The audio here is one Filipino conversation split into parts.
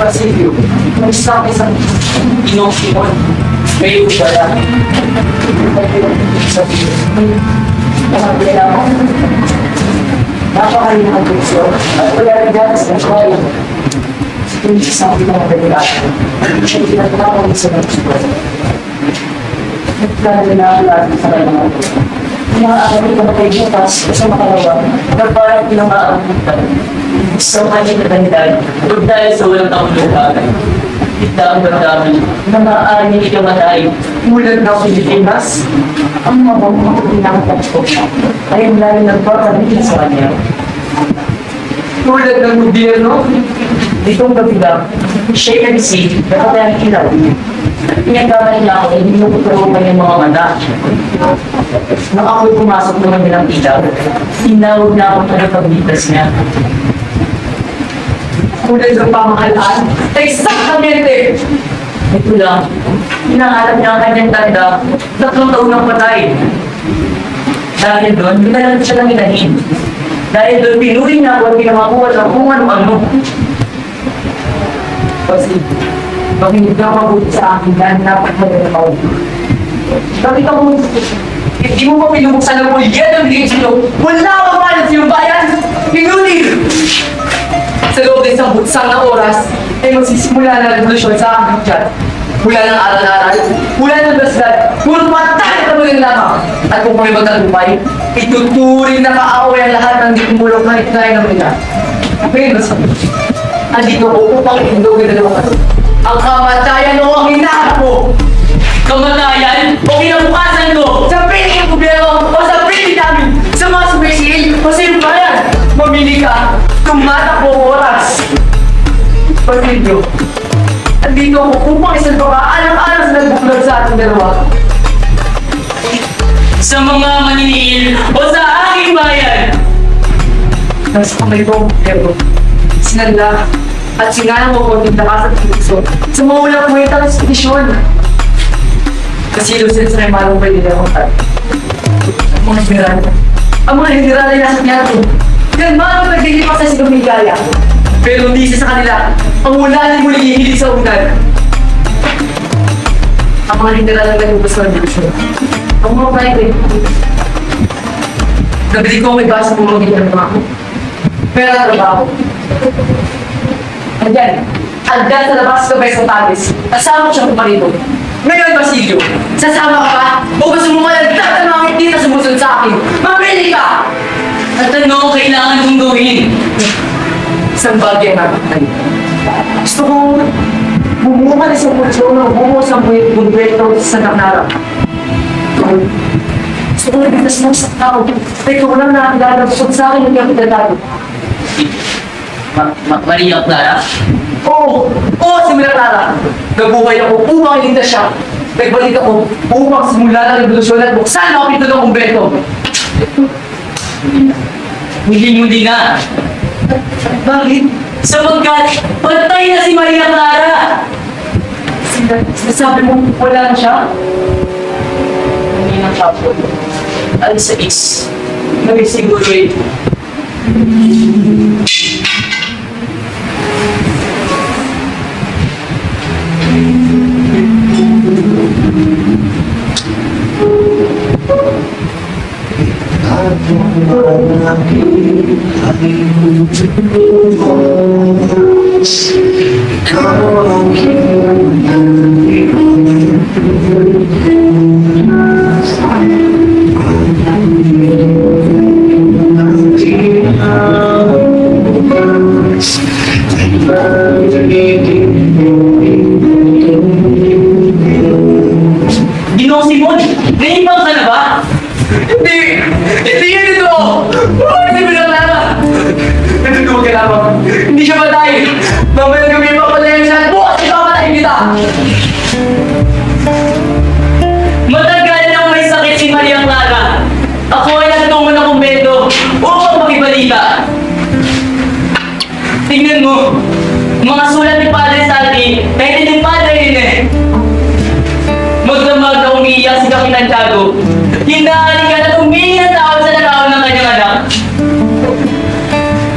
Basilio, kung isang inosipon, may ubaya. Napakalim ang puso at wala rin dyan sa kayo. Yung isang pinakadelikado, siya pinatawag sa puso. Nagplano na ang lahat sa kanya. Inaakami ka matay bukas sa makalawa na parang pinamaangkitan. Sa kanyang katanidad, huwag dahil sa walang kauluhan. Kita ang damdamin na maaaring hindi ka matay. Mulat ng Pilipinas, ang mga pinakatapos ay lalo nagpapalitin sa kanya. Tulad ng gobyerno, ditong gabi lang, siya MC, nakatay ang ilaw. Pinagkamali niya ako, hindi mo kuturupan yung mga mata. Nang ako'y pumasok naman nilang ilaw, tinawag na akong tagapagligtas niya. Kulay ng pamahalaan, exactamente! Ito lang, hinahanap niya ang kanyang tanda, 3 taon ng patay. Dahil doon, binalan siya ng inahin. Dahil doon, pinuri niya ako at pinamakuha ng kung ano-ano. Kasi, makinig ka mabuti sa akin dahil napagmagalaw. Bakit ako, hindi mo pa pinubuksan ng pulyan ng bigay sa'yo? Wala akong malat sa iyong bayan! Pinunir! Sa loob ng isang butsang na oras, ay magsisimula na revolusyon sa aking dyan. Mula ng aral-aral, mula ng basdad, puro patay na mga lamang. At kung may magtagumpay, ituturing na kaaway ang lahat ng dikumulong na itnay ng mga. Pero andito ko upang itindogin na naman. Ang kamatayan o ang hinahanap mo! Kamatayan o kinabukasan ko sa piling ng gobyerno o sa piling namin sa mga sumisigil o sa iyong bayan! Mamili ka! Tumatakbo oras! Basilio, andito ako upang isang alang-alang sa nagbuklod sa ating dalawa. Sa mga maniniil o sa aking bayan! Nasa kamay ko, pero sinanda at sinanang mo kung nagtakas at puso sa mga ulang kwenta ng sitisyon. Kasi lusin sa malong pwede na akong tayo. Ang mga general ay nasa tiyato. Yan malong naglilipas sa sigang Migaya. Pero hindi siya sa kanila. Ang ulan ay muli hihilig sa unan. Ang mga general ang nagubos ng revolusyon. Ang mga private. Nabili ko may basa mo magiging ng ako. Pero ang trabaho. Andyan sa labas ka ba sa talis. Kasama siya pumarito. Ngayon, Basilio, sasama ka ba? O gusto mo malagdag ang mga hindi na sumusunod sa akin? Mapili ka! At ano kailangan kong gawin? Isang bagay na kapatid. Gusto kong bumuha na isang puso ng bumuha sa buwento sa Naknara. Gusto kong nabigtas ng sa tao. Ikaw lang nakakilala bukod sa akin yung kapitadado. Maria Clara? Oo! Oo, si Maria Clara! Nabuhay ako upang iligtas siya. Nagbalik ako upang simula ng revolusyon at buksan ang kapito ng kumbento. Hindi na. Bakit? Sapagkat patay na si Maria Clara! Sinasabi mo wala na siya? Hindi na tapon. Alis sa is. Nagsiguro eh. Ginong Simon! Naimbang ka na ba? Hindi! Hindi yan ito! Hindi mo lang lamang! Natutuwa ka lamang! Hindi siya matay! Mamaya gabi mapalayan siya at bukas ikaw matayin kita! Matagal nang may sakit si Maria Clara. Ako ay nagtungo ng kumbento upang makibalita. Tingnan mo, mga sulat ni Padre Salvi, kahit hindi Padre Rene. Magdamag na umiiyak si Kapitan Tiago. Hinahalikan at umiiyak na tawag sa nakaon ng kanyang anak.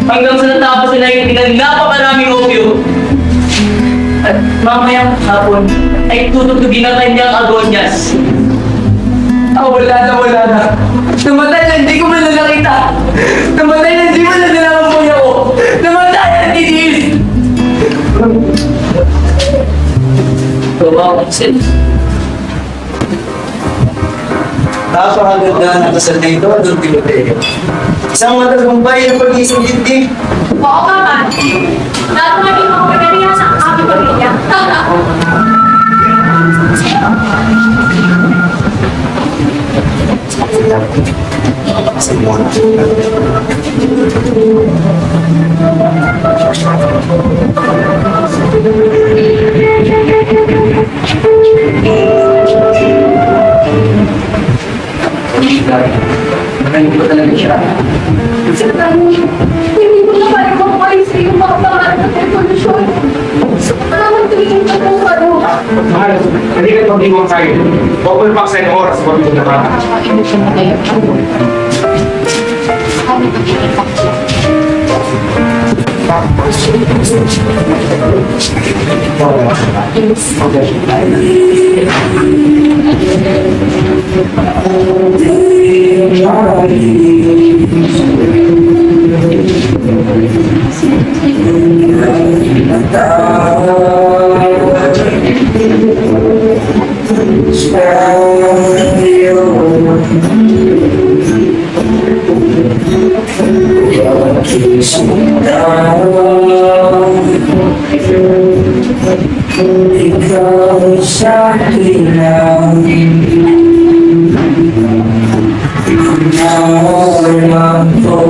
Hanggang sa natapos nila yung napakaraming opyo. At mamayang hapon ay tutugtugin ang kanyang agonyas. Wala na. Namatay na, hindi ko man na nakita. Namatay na, hindi man na nalaman ako. Namatay na, titiis. Kawawa sila. Napakaganda ng kasal na ito, Don Timoteo. Isang matagumpay ng pag-iisang dibdib. Oo ka man. Lahat ng naging mga pagkakariya sa aming pamilya. Magaling ko talaga siya. Hindi ko na kaya makukain sa iyong mga pangarap at revolusyon. Gusto ko naman tumingin ka kung ano. Mahal, hindi ka mag-iwang sa'yo. Bukol pa sa oras kung ito na ba. Ikaw sa akin lang nawalan ko.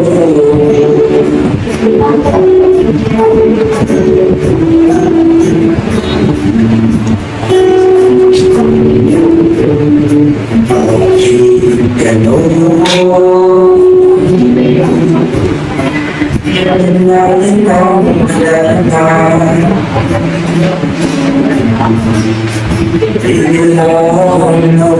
Bakit ganon? Natin ang lahat. Biglang nawala.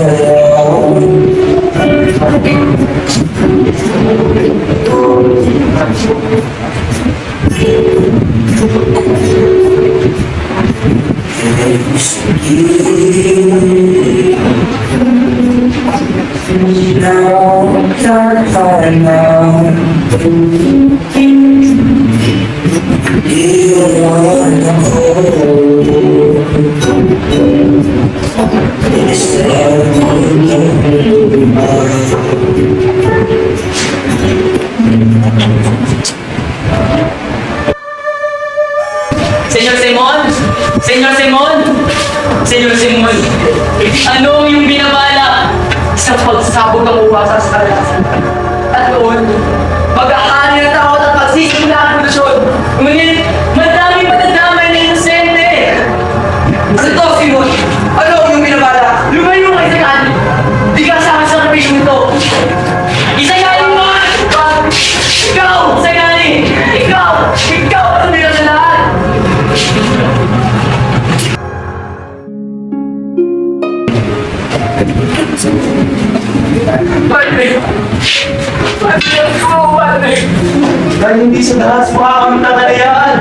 Senyor Simon! Senyor Simon! Senyor Simon! Ano ang iyong binabala? Isang pagsabog ng uwasa sa kalasan. At doon, mag-ahari na tao at magsisimula ang revolusyon. Ngunit, madami matadamay na inosente! Sa to, Simon! Ano ang iyong binabala? Lumayo ka, Isagani! Di ka sa akin sa kapisyon ito! Isagani mo! Ikaw! Isagani! Ikaw! Ikaw ang nila sa lahat! Patrick! Patrick ko, Patrick! Dahil hindi sa lahat makakamta ka na yan.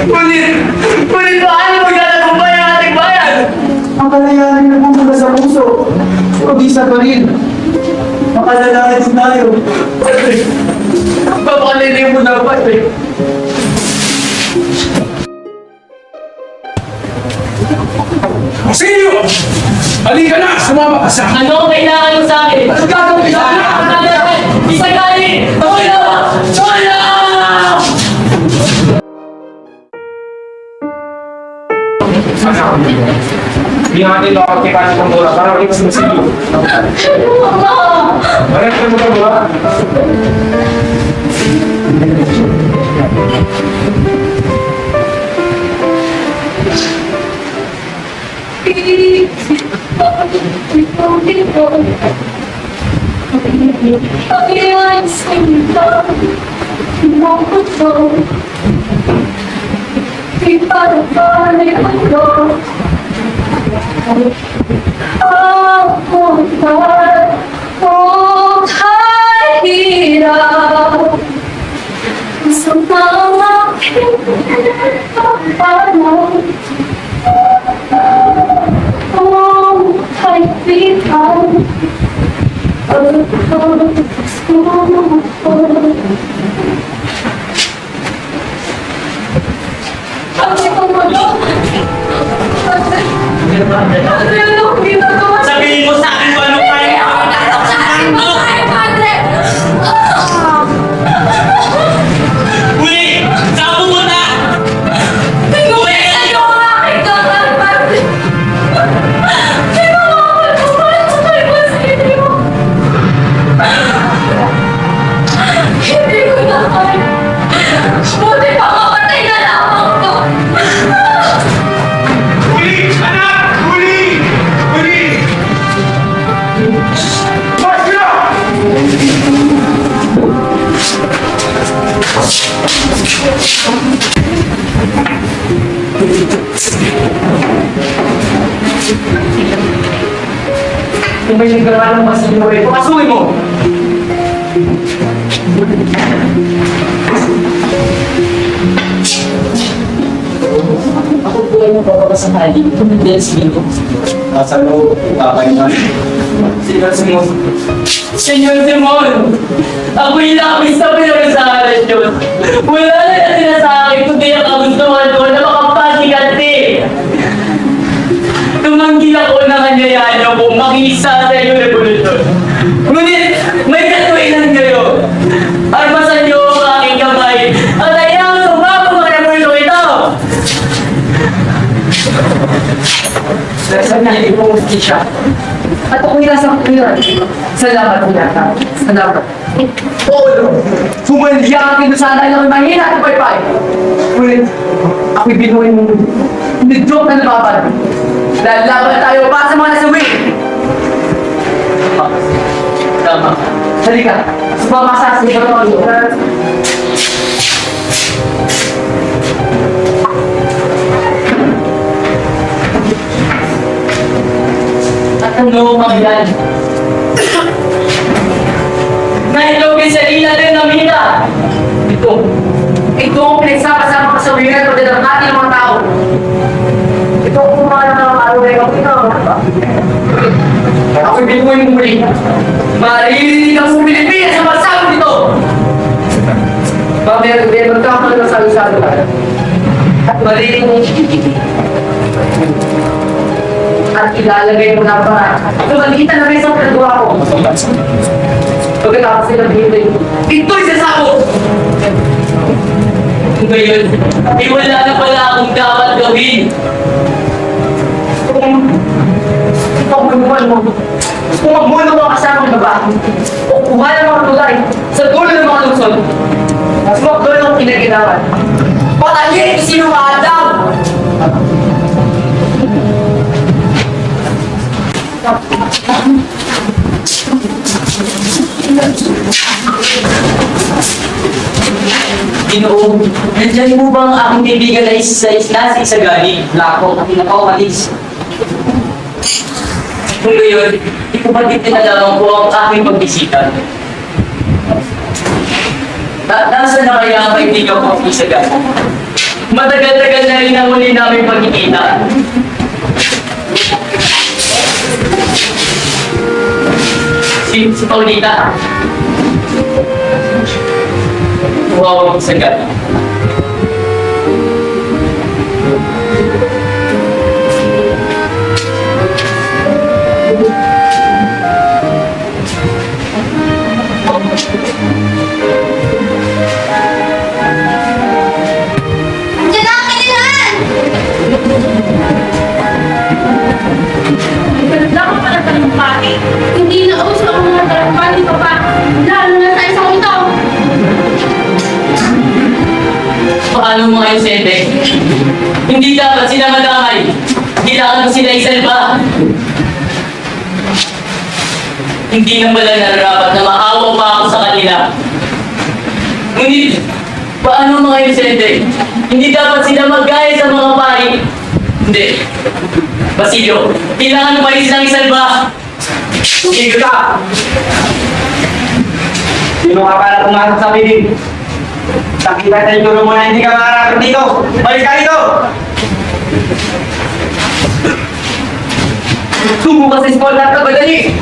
Ngunit paano magtatagumpay ang ating bayan? Ang kalayanin na bumula sa puso. Pag-isa pa rin. Makalalakit tayo. Patrick! Papakalinin mo na, Patrick! Auxilio! Halika na! Sumama ka sa akin! Ano ang kailangan mo sa akin? Ano gagawin sa akin? Isagani! Tulong! Tulong! Hindi natin ito ang kikasin ng bola para ulit sa Auxilio. Balik ka mo ka bola. Sa mga pinagpapalang Sabihin mo sa akin kung ano kaya ako natataksan mo! Huli! Saan pumunta? Huli! Buti pa mapatay na lamang to! Huli! Anak! Huli! Huli! Masya! Kung may nagawa ng masinyo eh, papasukin mo! Ako po ay mapapakasakali. Dahil sino? Nasa loob, papahinga. Sino Simon? Senyor Simon! Ako'y labis na pinag-asalan yun! Wala na natin sa akin kundi ang kagustuhan ko na makapasiganti! Tumanggi ako na kanyayaan ko makisa sa inyong revolusyon. Ngunit may katuwinan kayo! Armasan niyo ang aking kamay at ayaw sumabog ang revolusyon ito! Dahil na hindi mo siya. At ako'y nasa kuliran. Salamat po yata. Salamat. Oo, sumalya ang kinusana lang mahina at paypay. Ngunit, ako'y binuhay mong nidrop na nababan. Dahil laban tayo para sa mga nasawi. Tama. Halika, sumama sa asin ko ito. At ano mga yan? Nailogin sa ila din ng hila! Ito ang pinagsama-sama kasawiran o dadamati ng mga tao. Ito ang kumana ng alaway ng ito. Ako'y binuhay mong muli. Maririnig ang sa Pilipinas sa magsama nito. Bakit magkakaroon ng sabi-sabi ka? At maririnig mong at ilalagay mo na pa. Tumagkita na rin sa pinagawa ko. Pagkatapos nilang hiling, ito'y sasabog! Ngayon, wala na pala akong dapat gawin. Kung magmuhan mo ang kasama ng babae, o kuha ng mga tulay sa dulo ng mga lungsod, sumakdo ng kinaginawan. Patayin sino ka, Adam! Ginoo, nandiyan mo ba ang aking kaibigan na nasa Isagani? Lako, pinakaumalis. Kung gayon, di ko ba tinalaman ko ang aking pagbisita? Nasaan na kaya ang kaibigan ko ang Isagani? Matagal-tagal na rin ang muli namin pagkikita. Si Paulita. Wow, Isagani. Andiyan na ang kailangan! Ganda ko pala sa lumpati. Hindi na uso ang mga talumpati pa pa. Lalo na sa isang ito. Paano mga Yosete? Hindi dapat sila madamay. Kailangan ko sila isalba. Hindi na pala nararapat na maawa pa ako sa kanila. Ngunit, paano mga Yosete? Hindi dapat sila maggaya sa mga pari. Hindi. Basilio, kailangan mo pa rin silang isalba. Sige ka! Sino ka para pumasok sa piling? Nakita sa ituro mo na hindi ka makakarating dito! Balik ka dito! Tumo ka sa school na kabadali!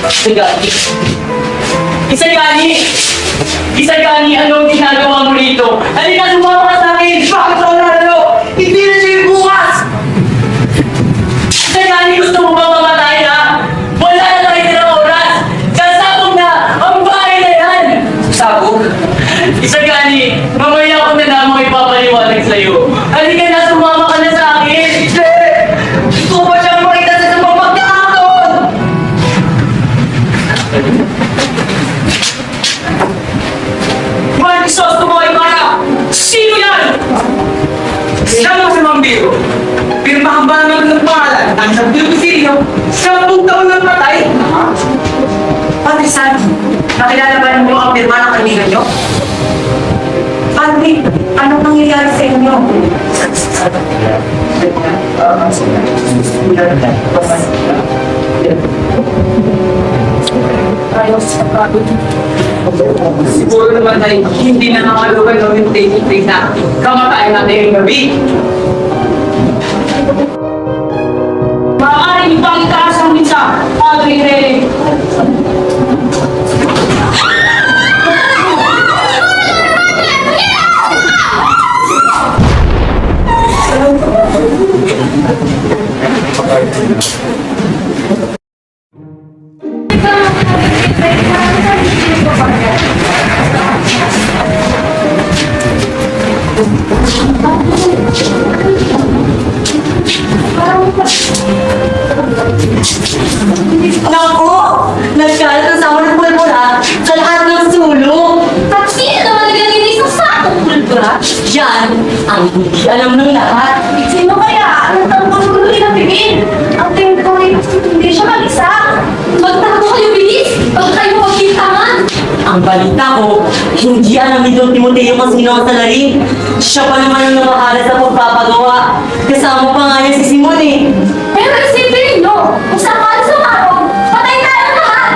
Isagani! Isagani! Isagani, anong ginagawa mo rito? Halika, sumama ka sa akin! Bakit ako nalalo? Hindi na siya yung bukas! Isagani, gusto mo ba mamatay ha? Wala na tayo ng oras! Kasabog na ang bahay na yan! Sabog? Isagani, mamaya ko na namang ipapaliwanag sa'yo. Halika na, sumama ka na sa akin! Hindi! Gusto ko ba siyang makita sa sabog magkakataon? Juan Crisostomo Ibarra! Sino yan? Siya mo sa mambiro. Pirmahan ba naman ng pangalan? Ang nagbibisilyo, 10 taon ng patay. Padre San, nakilala ba niyo ang pirma ng kaibigan niyo? Padre, anong nangyayari sa inyo? Siguro naman ay hindi na nakalugan yung take na kamatayan natin yung gabi. Maaaring ibang itaas ang misa, Padre Rene. Naku! Nagkalat ang sama ng pulbura sa lahat ng sulong! At sino naman naglilinis ng sakong pulbura? Yan ang hindi alam ng lahat! Sino kaya? Ang tangkong inabigin? Ang tingin ko ay hindi siya mag-isa. Magtakbo kayo, bilis! Huwag kayo magkintangan! Ang balita ko, hindi alam ni Don Timoteo kung sino ang salarin. Siya pa naman ang namahala sa pagpapagawa. Kasama pa nga niya si Simon eh. Pero isipin nyo, kung sakali sumabog, patay tayo lahat!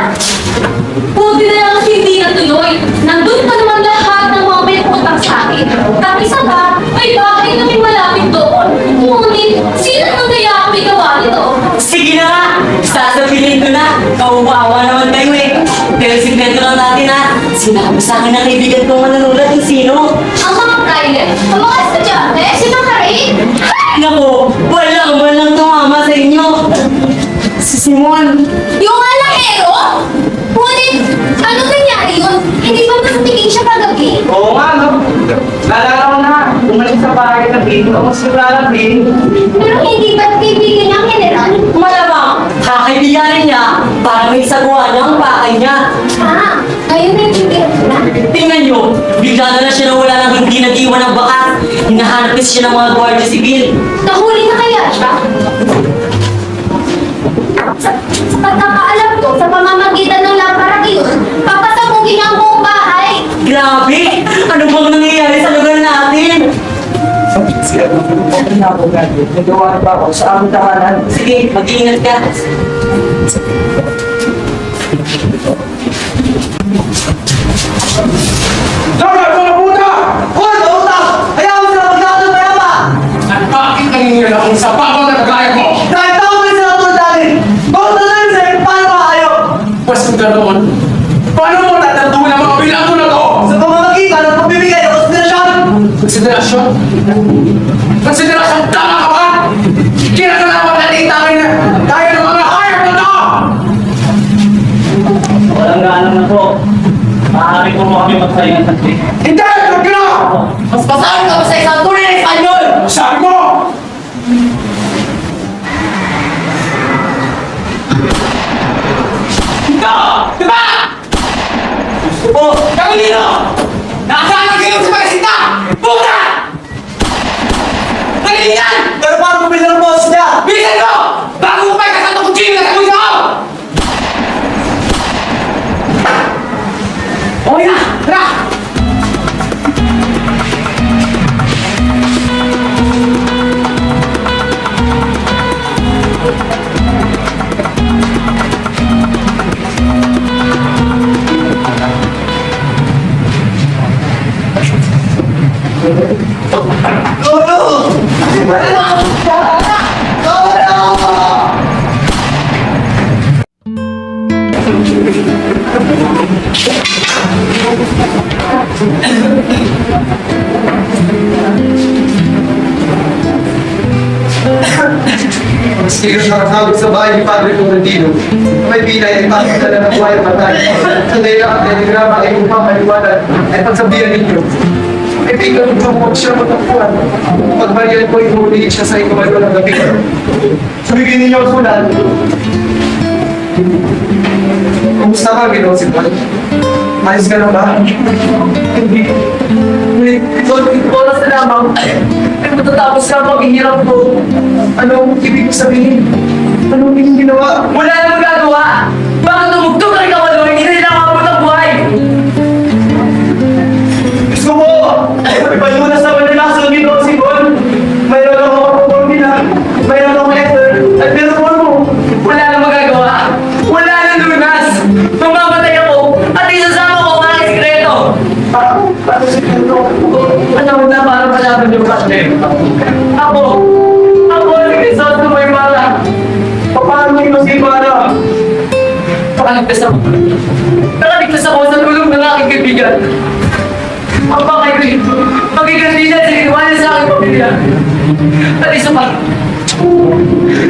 Buti na lang hindi natuloy. Nandun pa naman lahat ng mga may utang sa akin. At isa pa, may bahay na may malapit doon. Ngunit, sino naman kaya ang may gawa nito? Sige na nga! Sasabihin ko na! Kawawa naman kayo eh! Pero sikreto lang natin ha! Sinabi sa akin ng kaibigan kong manunulat kung sino! Ang mga private, ang mga estudyante, sino ka rin? Naku! Walang tumama sa inyo! Si Simon! Yung alahero? Ngunit, ano nangyari yun? Hindi ba nakatingin siya kagabi? Oo nga no! Naalala ko na! Bumalik sa bahay na Bin! Ako si Clara Bin! Pero hindi ba kaibigan niya ang general? Malamang! Kakaibiganin niya para may sagwa niya ang pakay niya! Ah, ngayon naiintindihan ko na. Tingnan niyo! Bigla na lang siya nawala ng hindi nag-iwan ng bakas! Hinahanap kasi siya ng mga gwardiya sibil! Nahuli na kaya siya? Sa pagkakaalam ko, sa pamamagitan ng laboratory, papasabugin niya ang buong bahay. Grabe! Ano bang nangyayari sa lugar natin? Okay na ako, Gandhi. Nagawa na ba ako sa aming tahanan? Sige, mag-iingat ka. Dapat mga puta! Hoy, kautang! Hayaan mo sila magkakaroon ng mayama! At bakit nangingilan akong sa pagod na kagaya mo? Dahil tao mo sila tulad namin! Bawat na lang sa'yo, paano maayo? Pwes kung ganoon, paano mo tatantuin ang mga bilango na to? Sa pamamagitan ng pagbibigay ng konsiderasyon! Konsiderasyon? Konsiderasyon, tama ka ba? Kinakalaman natin tayo ng mga hayop na to! Walang galang na po. Maaari po mo kami magsalingan sa trip. Hindi! Huwag ka na! Mas pasahan ka pa sa isang tunay na Espanyol! Sabi mo! Ito! Diba? Oh, Kanino? Nasaan ang gilong sa pagkasita? Puta! Kanino yan? pero paano bumili ng boss niya? Bilisan mo! Bago mo pa ikasanto kung sino na sa puso ko! Okay na! Tara! Maski ka nakakawag sa bahay ni Padre Florentino, may bilay ay pakitala ng buhay at patay. Sa dayang at telegrama ay upang maliwanag at pagsabihan ninyo. Ay biglang tumok siya matagpuan. Pagbalian ko, inuulit siya sa ikaw ng gabi. Sabihin ninyo ang sulat. Kumusta ka, Ginoong Simon? Ayos ka na ba? Hindi. Oras na lamang. Ay, matatapos na ang paghihirap ko. Anong ibig sabihin? Anong hindi ginawa? Wala na magagawa! Bakit tumugtog ang kawalo? Hindi na nila ang buhay! Gusto mo! Ipalunas naman nila sa Ginoong Simon! Mayroon ako formula, mayroon ako letter, at meron mo! Wala na magagawa! Wala na lunas! Mamamatay ako! At isasama ko ang aking sikreto! Paano si Ginoong? Ano na para palaban yung kasi? Ako ang nagkisot ng may mara! Paano mo imasipara? Nakaligtas ako. Nakaligtas ako sa tulong ng aking kaibigan. Ang pakay ko ito. Magigandilan sa iniwala sa aking pamilya. At isa pa.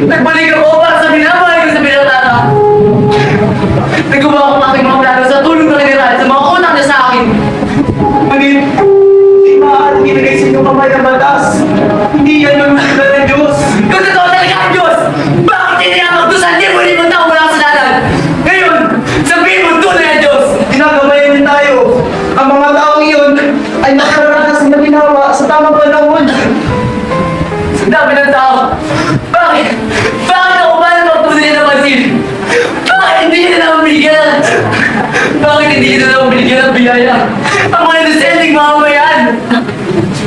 Nagbalik ako para sa minamahal ko sa pinatata. Nagawa ko ang aking mga plano sa tulong ng general sa mga unak niya sa akin. Ngunit, hindi maaaring ilagay sa inyong kamay ang batas. Hindi yan ang nagsulat ng Diyos. Kung totoo talaga ang Diyos, bakit hindi niya magdusan libo-libong taong wala kasalanan? Ngayon, sabihin mo tunay ang Diyos! Ginagabayan din tayo. Ang mga taong iyon ay nakararanas na ginawa sa tamang panahon. Sa dami ng tao, bakit? Bakit ako ba na magtunay niya ng pansin? Bakit hindi niya na mabigyan? Bakit hindi niya na mabigyan ng biyaya? Ang mga inosenteng mamamayan!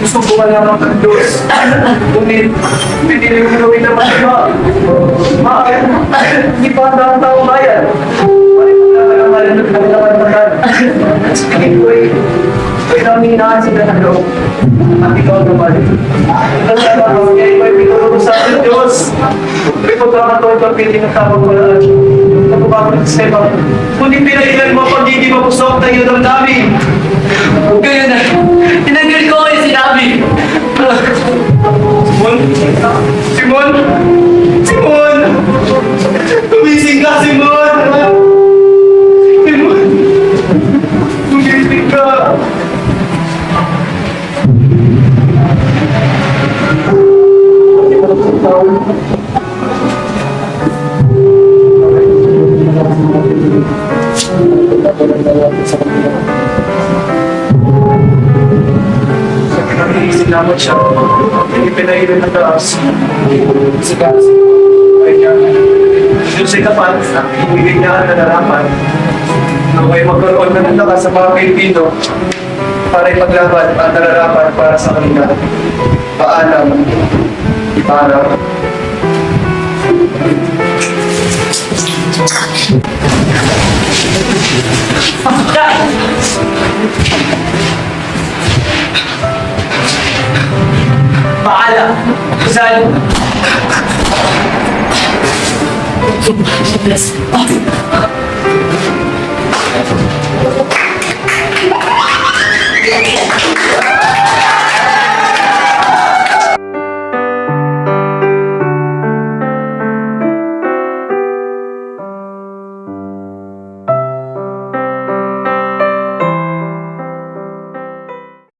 Gusto ko ka lamang ng Diyos. Ngunit, pinili mo gawin na masama. Hindi pa ang taong bayan. Pagkakamalan ng kanilang pagkakan. Sa tingin ko ay namin sila ng loob. At ikaw naman. Ang lalabas niya ay pinulong sa ating Diyos. May pagkakataon kang pili ng tamang walaan. Napapakot sa sistema. Kundi pinailan mo ang pagiging mapusok na iyong damdamin. Ganyan na, tinanggal ko kayo sinabi. Simon? Simon? Simon! Tumising ka, Simon! Simon! Tumising ka! Salamat siya. Hindi pinahilin ng taas. Kasi kasi, ay niya. Doon siya kapat, ibigay niya ang nararapan. Nung ay magkaroon na ng lakas sa mga Pilipino para ipaglaban ang nararapan para sa kanila. Paalam. Para. Paalam! Saan? Bless.